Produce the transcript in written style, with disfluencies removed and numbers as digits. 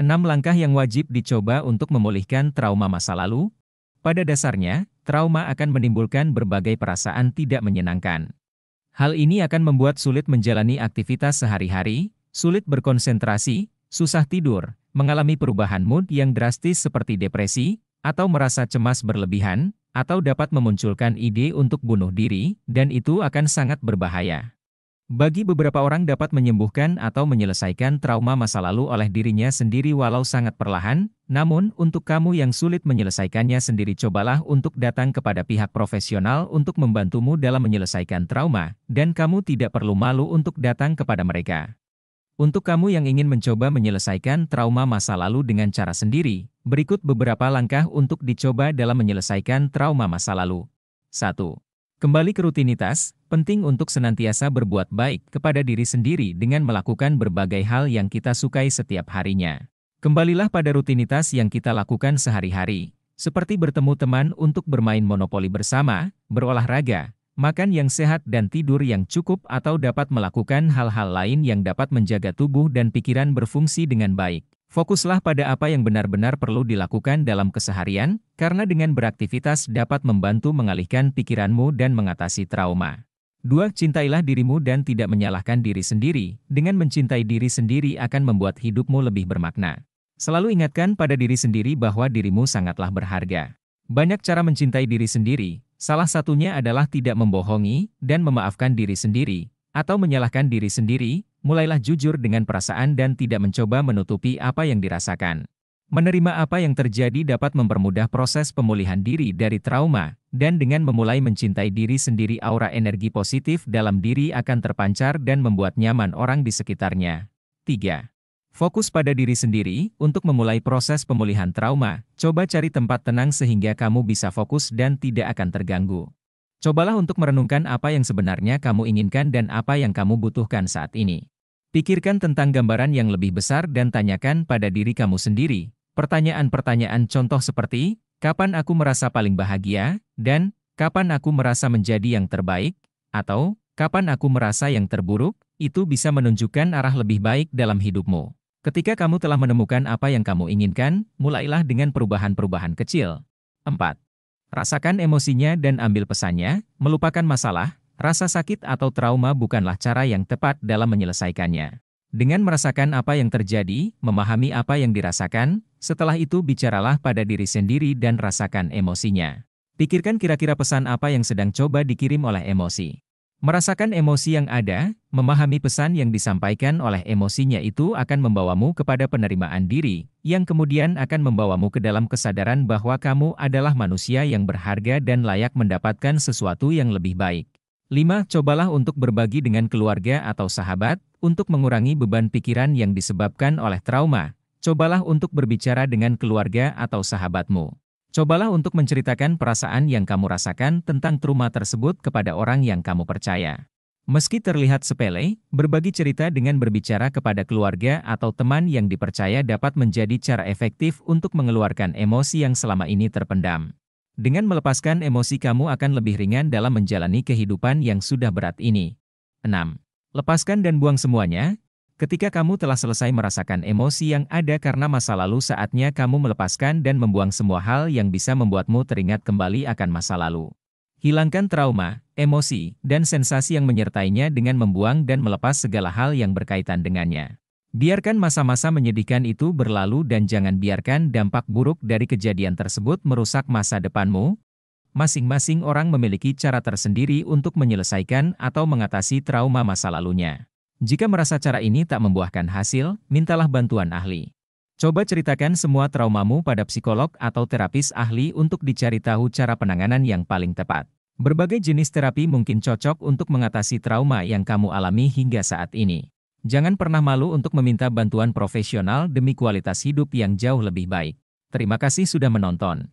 6 langkah yang wajib dicoba untuk memulihkan trauma masa lalu. Pada dasarnya, trauma akan menimbulkan berbagai perasaan tidak menyenangkan. Hal ini akan membuat sulit menjalani aktivitas sehari-hari, sulit berkonsentrasi, susah tidur, mengalami perubahan mood yang drastis seperti depresi, atau merasa cemas berlebihan, atau dapat memunculkan ide untuk bunuh diri, dan itu akan sangat berbahaya. Bagi beberapa orang dapat menyembuhkan atau menyelesaikan trauma masa lalu oleh dirinya sendiri walau sangat perlahan, namun untuk kamu yang sulit menyelesaikannya sendiri cobalah untuk datang kepada pihak profesional untuk membantumu dalam menyelesaikan trauma, dan kamu tidak perlu malu untuk datang kepada mereka. Untuk kamu yang ingin mencoba menyelesaikan trauma masa lalu dengan cara sendiri, berikut beberapa langkah untuk dicoba dalam menyelesaikan trauma masa lalu. 1. Kembali ke rutinitas, penting untuk senantiasa berbuat baik kepada diri sendiri dengan melakukan berbagai hal yang kita sukai setiap harinya. Kembalilah pada rutinitas yang kita lakukan sehari-hari, seperti bertemu teman untuk bermain monopoli bersama, berolahraga, makan yang sehat dan tidur yang cukup atau dapat melakukan hal-hal lain yang dapat menjaga tubuh dan pikiran berfungsi dengan baik. Fokuslah pada apa yang benar-benar perlu dilakukan dalam keseharian, karena dengan beraktivitas dapat membantu mengalihkan pikiranmu dan mengatasi trauma. 2. Cintailah dirimu dan tidak menyalahkan diri sendiri. Dengan mencintai diri sendiri akan membuat hidupmu lebih bermakna. Selalu ingatkan pada diri sendiri bahwa dirimu sangatlah berharga. Banyak cara mencintai diri sendiri, salah satunya adalah tidak membohongi dan memaafkan diri sendiri, atau menyalahkan diri sendiri. Mulailah jujur dengan perasaan dan tidak mencoba menutupi apa yang dirasakan. Menerima apa yang terjadi dapat mempermudah proses pemulihan diri dari trauma, dan dengan memulai mencintai diri sendiri aura energi positif dalam diri akan terpancar dan membuat nyaman orang di sekitarnya. 3. Fokus pada diri sendiri. Untuk memulai proses pemulihan trauma, coba cari tempat tenang sehingga kamu bisa fokus dan tidak akan terganggu. Cobalah untuk merenungkan apa yang sebenarnya kamu inginkan dan apa yang kamu butuhkan saat ini. Pikirkan tentang gambaran yang lebih besar dan tanyakan pada diri kamu sendiri. Pertanyaan-pertanyaan contoh seperti, kapan aku merasa paling bahagia, dan kapan aku merasa menjadi yang terbaik, atau kapan aku merasa yang terburuk, itu bisa menunjukkan arah lebih baik dalam hidupmu. Ketika kamu telah menemukan apa yang kamu inginkan, mulailah dengan perubahan-perubahan kecil. 4. Rasakan emosinya dan ambil pesannya. Melupakan masalah, rasa sakit atau trauma bukanlah cara yang tepat dalam menyelesaikannya. Dengan merasakan apa yang terjadi, memahami apa yang dirasakan, setelah itu bicaralah pada diri sendiri dan rasakan emosinya. Pikirkan kira-kira pesan apa yang sedang coba dikirim oleh emosi. Merasakan emosi yang ada, memahami pesan yang disampaikan oleh emosinya itu akan membawamu kepada penerimaan diri, yang kemudian akan membawamu ke dalam kesadaran bahwa kamu adalah manusia yang berharga dan layak mendapatkan sesuatu yang lebih baik. 5. Cobalah untuk berbagi dengan keluarga atau sahabat, untuk mengurangi beban pikiran yang disebabkan oleh trauma. Cobalah untuk berbicara dengan keluarga atau sahabatmu. Cobalah untuk menceritakan perasaan yang kamu rasakan tentang trauma tersebut kepada orang yang kamu percaya. Meski terlihat sepele, berbagi cerita dengan berbicara kepada keluarga atau teman yang dipercaya dapat menjadi cara efektif untuk mengeluarkan emosi yang selama ini terpendam. Dengan melepaskan emosi kamu akan lebih ringan dalam menjalani kehidupan yang sudah berat ini. 6. Lepaskan dan buang semuanya. Ketika kamu telah selesai merasakan emosi yang ada karena masa lalu, saatnya kamu melepaskan dan membuang semua hal yang bisa membuatmu teringat kembali akan masa lalu. Hilangkan trauma, emosi, dan sensasi yang menyertainya dengan membuang dan melepas segala hal yang berkaitan dengannya. Biarkan masa-masa menyedihkan itu berlalu dan jangan biarkan dampak buruk dari kejadian tersebut merusak masa depanmu. Masing-masing orang memiliki cara tersendiri untuk menyelesaikan atau mengatasi trauma masa lalunya. Jika merasa cara ini tak membuahkan hasil, mintalah bantuan ahli. Coba ceritakan semua traumamu pada psikolog atau terapis ahli untuk dicari tahu cara penanganan yang paling tepat. Berbagai jenis terapi mungkin cocok untuk mengatasi trauma yang kamu alami hingga saat ini. Jangan pernah malu untuk meminta bantuan profesional demi kualitas hidup yang jauh lebih baik. Terima kasih sudah menonton.